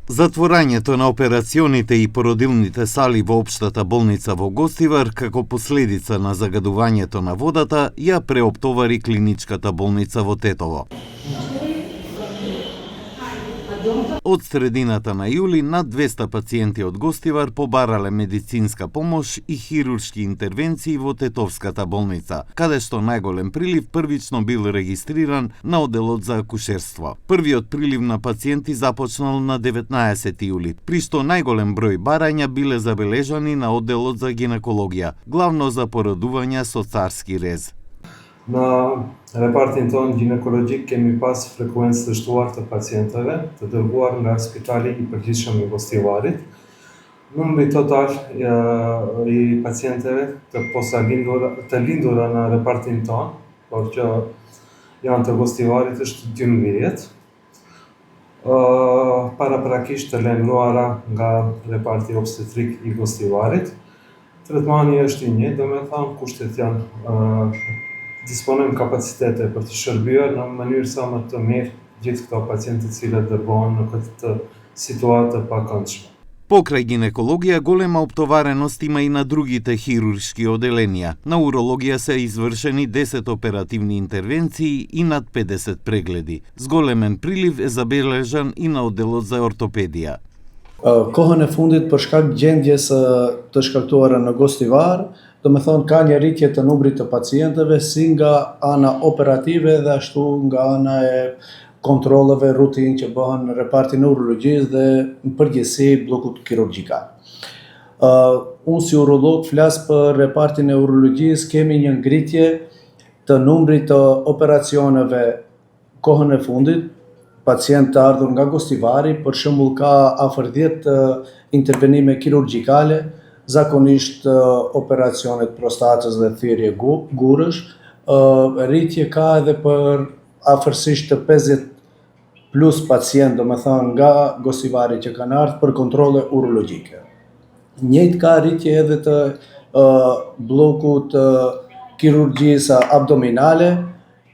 Затворањето на операционите и породилните сали во општата болница во Гостивар како последица на загадувањето на водата ја преоптовари клиничката болница во Тетово. Од средината на јули над 200 пациенти од Гостивар побарале медицинска помош и хируршки интервенции во Тетовската болница, каде што најголем прилив првично бил регистриран на одделот за акушерство. Првиот прилив на пациенти започнал на 19 јули, при што најголем број барања биле забележани на одделот за гинекологија, главно за породувања со царски рез. На repartin ton ginekologjik kemi pas frekuencë të shtuar të pacientëve të dërguar nga Spitali i Përgjithshëm i Gostivarit. Numri total i pacientëve të lindura në repartin ton, por që janë të Gostivarit është 12. Paraprakisht të lajmëruara nga reparti obstetrik i Gostivarit. Tretmani është i njëjtë, domethënë kushtet janë disponojmë kapacitete për të shërbyer në mënyrë sa më të mirë gjithë këto pacientë të cilët dërgohen në këtë situatë të pakëndshme. Покрај гинекологија, голема оптовареност има и на другите хируршки оделенија. На урологија се извршени 10 оперативни интервенции и над 50 прегледи. Зголемен прилив е забележан и на одделот за ортопедија. Kohën e fundit për shkak gjendjes të shkaktuara në Gostivar, do me thonë ka një rritje të numrit të pacientëve si nga ana operative dhe ashtu nga ana e kontrolleve rutin që bëhen në repartin e urologjisë dhe në përgjithësi bllokut kirurgjikal. Unë si urolog flas për repartin e urologjisë, kemi një ngritje të numrit të operacioneve kohën e fundit. Pacient të ardhur nga Gostivari, për shembull ka afër 10 intervenime kirurgjikale, zakonisht operacionet prostatës dhe thirrje gurësh. Rritje ka edhe për afërsisht të 50 plus pacient, domethënë nga Gostivari që kanë ardhur për kontrolle urologjike. Njëjtë ka rritje edhe të bllokut kirurgjisë abdominale,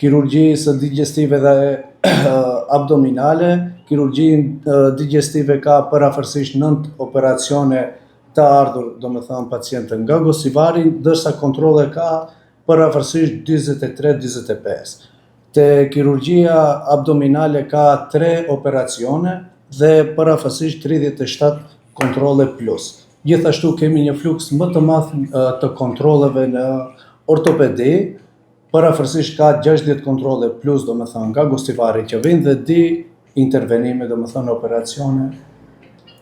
kirurgjisë digestive dhe abdominale, kirurgjinë digestive ka përafërsisht 9 operacione të ardhur, domethënë pacientë nga Gostivari, ndërsa kontrolle ka përafërsisht 43-45. Te kirurgjia abdominale ka 3 operacione dhe përafërsisht 37 kontrolle plus. Gjithashtu kemi një fluks më të madh të kontrolleve në ortopedi, përafërsisht ka 60 kontrolle plus, domethënë nga Gostivari që vinë dhe 2 intervenime, domethënë operacione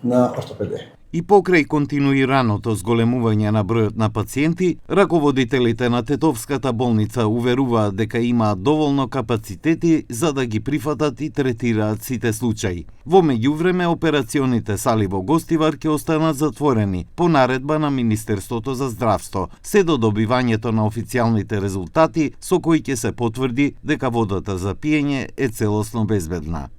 në ortopedi. И покрај континуираното зголемување на бројот на пациенти, раководителите на Тетовската болница уверуваат дека имаат доволно капацитети за да ги прифатат и третираат сите случаи. Во меѓувреме, операционите сали во Гостивар ќе останат затворени по наредба на Министерството за здравство, се до добивањето на официјалните резултати со кои ќе се потврди дека водата за пиење е целосно безбедна.